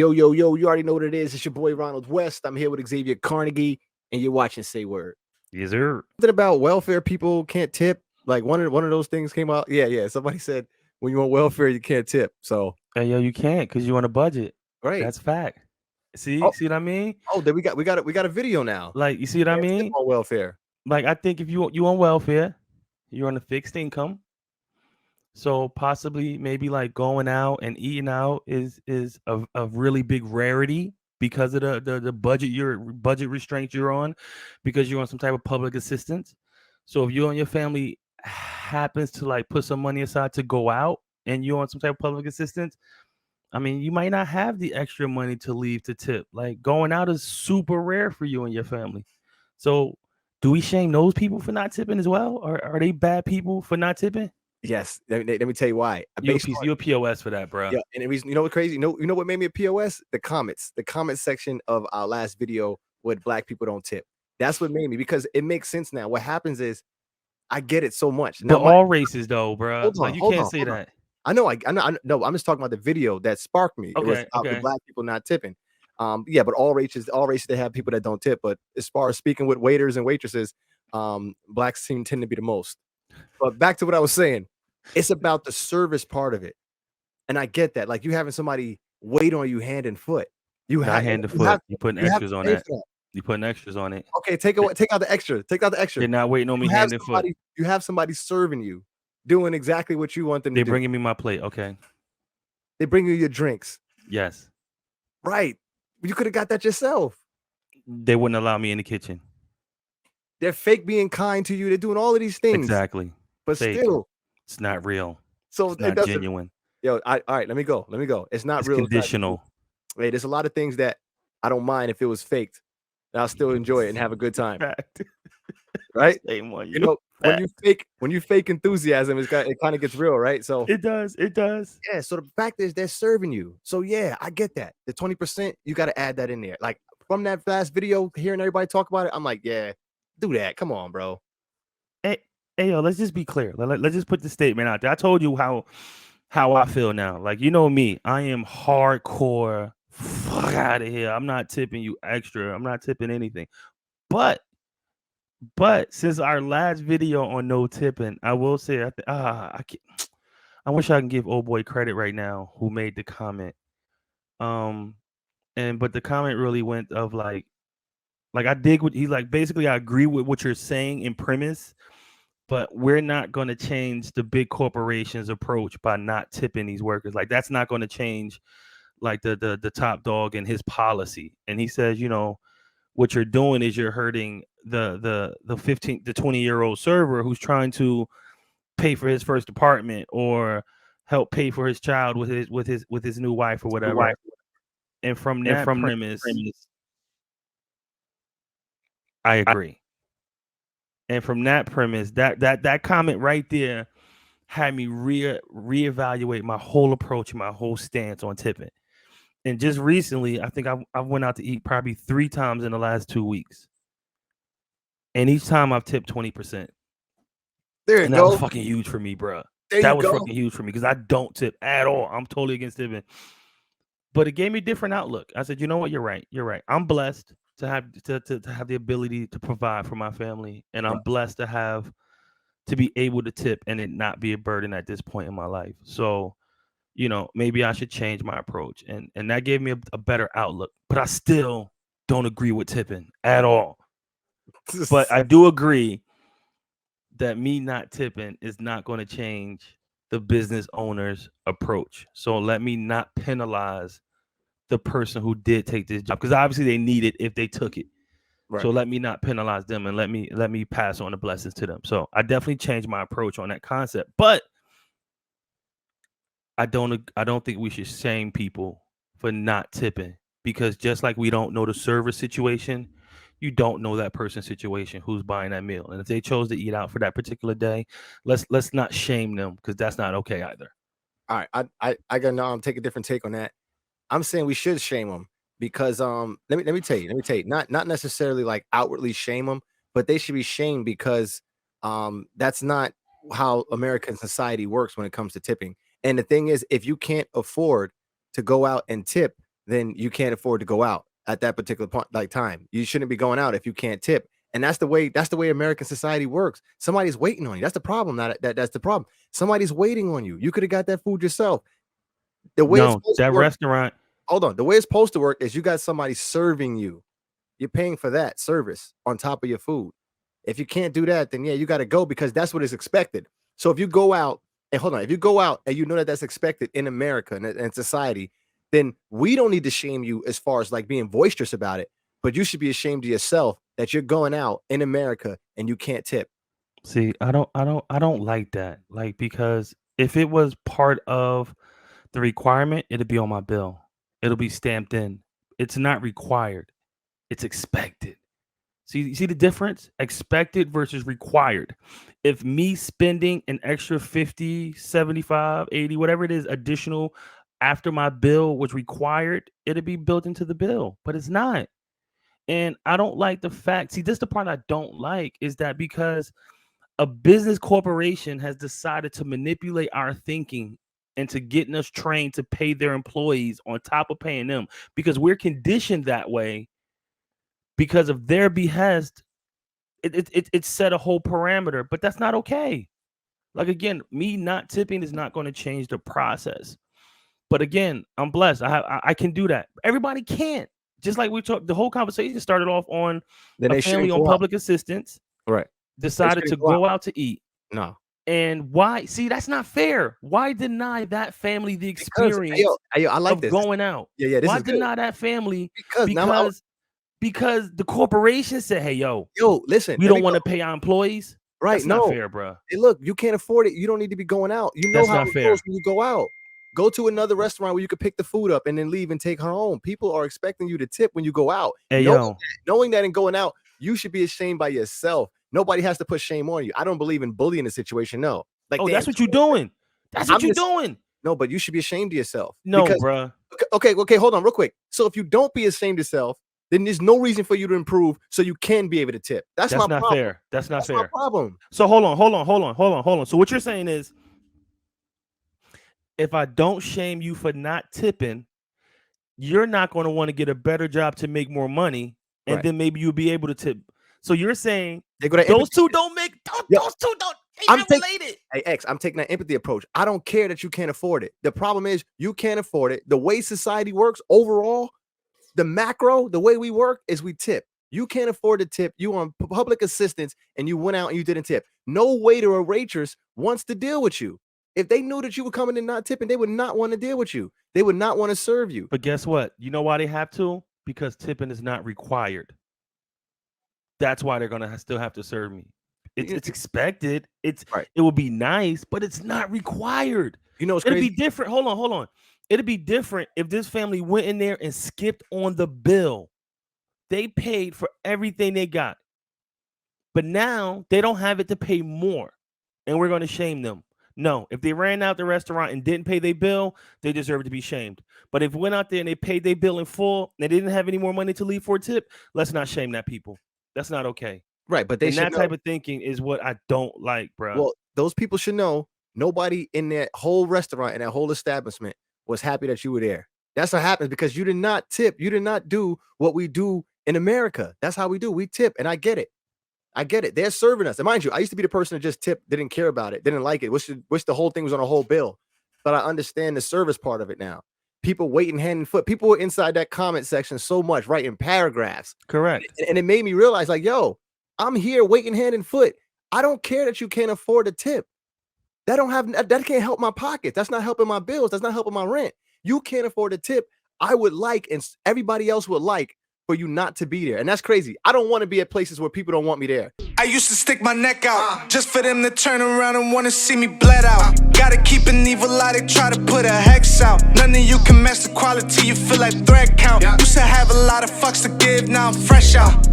Yo, yo, yo, you already know what it is. It's your boy Ronald West. I'm here with Xavier Carnegie, and you're watching Say Word. Yes, sir. Something about welfare people can't tip. Like one of those things came out. Yeah. Somebody said when you're on welfare, you can't tip. So Hey, yo, you can't because you're on a budget. right. That's fact. See, Oh, see what I mean? then we got a video now. Like, you see what I Can't tip mean? on welfare. Like, I think if you on welfare, you're on a fixed income. So possibly maybe like going out and eating out is a really big rarity because of the budget restraints you're on, because you're on some type of public assistance. So if you and your family happens to like put some money aside to go out and you're on some type of public assistance, I mean, you might not have the extra money to leave to tip. Like, going out is super rare for you and your family. So do we shame those people for not tipping as well? Or are they bad people for not tipping? Yes. Let me tell you why. You a piece, you a POS for that, bro. Yeah, and the reason, you know what crazy? You know what made me a POS? The comment section of our last video with black people don't tip. That's what made me, because it makes sense now. What happens is I get it so much. Now But all races though, bro. hold on, Like, you hold can't on, say hold on. that. I know, no, I'm just talking about the video that sparked me. It was Okay, out with okay. black people not tipping. Yeah, but all races they have people that don't tip. But as far as speaking with waiters and waitresses, blacks tend to be the most. But back to what I was saying, it's about the service part of it. And I get that. Like, you having somebody wait on you hand and foot. You Not have hand to you have foot. You putting you have to extras on pay that. for that. You putting extras on it. Okay, take out the extra. Take out the extra. They're not waiting on me hand and foot. You have somebody serving you, doing exactly what you want them to They're do. bringing me my plate. Okay. They bring you your drinks. Yes. Right. You could have got that yourself. They wouldn't allow me in the kitchen. They're fake being kind to you. They're doing all of these things. Exactly. But Fake. still. It's not real. So It's it not doesn't. genuine. Yo, all right, let me go. It's not It's real. conditional. Hey, there's a lot of things that I don't mind if it was faked. And I'll still enjoy it and have a good time. Fact. Right? Same one. You know, when you fake enthusiasm, it kind of gets real, right? So It does. yeah. So the fact is, they're serving you. So yeah, I get that. The 20%, you got to add that in there. Like, from that last video, hearing everybody talk about it, I'm like, yeah, do that. Come on, bro. Hey, yo, let's just be clear. Let's just put the statement out there. I told you how I feel now. Like, you know me, I am hardcore. Fuck out of here. I'm not tipping you extra. I'm not tipping anything. But since our last video on no tipping, I will say I wish I can give old boy credit right now who made the comment. But the comment really went of like I dig what he's like. Basically, I agree with what you're saying in premise, but we're not going to change the big corporations' approach by not tipping these workers. Like, that's not going to change like the top dog and his policy. And he says, you know, what you're doing is you're hurting the 20-year-old server who's trying to pay for his first apartment or help pay for his child with his new wife or whatever. And from that premise, I agree. And from that premise, that comment right there had me reevaluate my whole approach, my whole stance on tipping. And just recently, I think I went out to eat probably 3 times in the last 2 weeks. And each time I've tipped 20%. There you go. That was fucking huge for me, bro. That was fucking huge for me because I don't tip at all. I'm totally against tipping. But it gave me a different outlook. I said, you know what? You're right. I'm blessed to have the ability to provide for my family, and I'm blessed to be able to tip and it not be a burden at this point in my life. So, you know, maybe I should change my approach, and that gave me a better outlook. But I still don't agree with tipping at all. But I do agree that me not tipping is not going to change the business owner's approach. So let me not penalize the person who did take this job, because obviously they need it if they took it. Right. So let me not penalize them and let me pass on the blessings to them. So I definitely changed my approach on that concept, but I don't think we should shame people for not tipping, because just like we don't know the server situation, you don't know that person's situation who's buying that meal. And if they chose to eat out for that particular day, let's not shame them, because that's not okay either. All right, I gotta take a different take on that. I'm saying we should shame them because let me tell you, not necessarily like outwardly shame them, but they should be shamed because that's not how American society works when it comes to tipping. And the thing is, if you can't afford to go out and tip, then you can't afford to go out at that particular point, like time. You shouldn't be going out if you can't tip. And that's the way American society works. Somebody's waiting on you. That's the problem. That's the problem. Somebody's waiting on you. You could have got that food yourself. The way it's No, supposed to that work, restaurant. hold on. The way it's supposed to work is you got somebody serving you. You're paying for that service on top of your food. If you can't do that, then yeah, you got to go because that's what is expected. So if you go out and hold on, if you go out and you know that that's expected in America and society, then we don't need to shame you as far as like being boisterous about it. But you should be ashamed of yourself that you're going out in America and you can't tip. See, I don't like that. Like, because if it was part of the requirement, it'll be on my bill. It'll be stamped in. It's not required. It's expected. See, you see the difference? Expected versus required. If me spending an extra 50, 75, 80, whatever it is, additional after my bill was required, it'll be built into the bill, but it's not. And I don't like the fact, see, this the part I don't like is that because a business corporation has decided to manipulate our thinking into getting us trained to pay their employees on top of paying them because we're conditioned that way because of their behest. It set a whole parameter, but that's not okay. Like, again, me not tipping is not going to change the process. But again, I'm blessed. I can do that. Everybody can't. Just like we talked, the whole conversation started off on Then a they family shouldn't on go out. public assistance Right. They decided to shouldn't go out. go out to eat. No. And why? See, that's not fair. Why deny that family the Because experience I like of this. going out? Yeah, yeah, this Why is good. deny that family Because now because the corporation said, "Hey, yo, listen, we let me don't go. want to pay our employees." Right. That's not No. fair, bro. Hey, look, you can't afford it. You don't need to be going out. You know That's how not it goes fair. when you go out. Go to another restaurant where you could pick the food up and then leave and take her home. People are expecting you to tip when you go out. Hey, yo, Knowing that and going out, you should be ashamed by yourself. Nobody has to put shame on you. I don't believe in bullying the situation. No. Like, oh, damn, that's what you're doing. That's what I'm you're just doing. no, but you should be ashamed of yourself No, because bro. okay, hold on real quick. So if you don't be ashamed of yourself, then there's no reason for you to improve so you can be able to tip. That's my That's not problem. fair. That's not That's my fair. problem. So hold on. So what you're saying is, if I don't shame you for not tipping, you're not going to want to get a better job to make more money, and Right. then maybe you'll be able to tip. So you're saying They go to those empathy. two don't make Yeah. those two don't they I'm not taking related. Hey X, I'm taking that empathy approach. I don't care that you can't afford it. The problem is you can't afford it. The way society works overall, the macro, the way we work is we tip. You can't afford to tip. You on public assistance and you went out and you didn't tip. No waiter or waitress wants to deal with you. If they knew that you were coming and not tipping, they would not want to deal with you. They would not want to serve you. But guess what? You know why they have to? Because tipping is not required. That's why they're gonna still have to serve me. It's expected. Right. It would be nice, but it's not required. You know what's It'll crazy? be different. Hold on. It'd be different if this family went in there and skipped on the bill. They paid for everything they got, but now they don't have it to pay more, and we're going to shame them. No, if they ran out the restaurant and didn't pay their bill, they deserve to be shamed. But if went out there and they paid their bill in full, and they didn't have any more money to leave for a tip, let's not shame that people. That's not okay. Right, but they And should that know. type of thinking is what I don't like, bro. Well, those people should know nobody in that whole restaurant and that whole establishment was happy that you were there. That's what happens because you did not tip. You did not do what we do in America. That's how we do. We tip, and I get it. I get it. They're serving us. And mind you, I used to be the person that just tipped, didn't care about it, didn't like it. Wish the whole thing was on a whole bill. But I understand the service part of it now. People waiting hand and foot. People were inside that comment section so much, writing paragraphs. Correct. And it made me realize, like, yo, I'm here waiting hand and foot. I don't care that you can't afford a tip. That can't help my pocket. That's not helping my bills. That's not helping my rent. You can't afford a tip. I would like, and everybody else would like, for you not to be there. And that's crazy. I don't want to be at places where people don't want me there. I used to stick my neck out just for them to turn around and want to see me bled out. Gotta keep an evil eye, they try to put a hex out. None of you can match the quality, you feel like threat count. Used to have a lot of fucks to give, now I'm fresh out.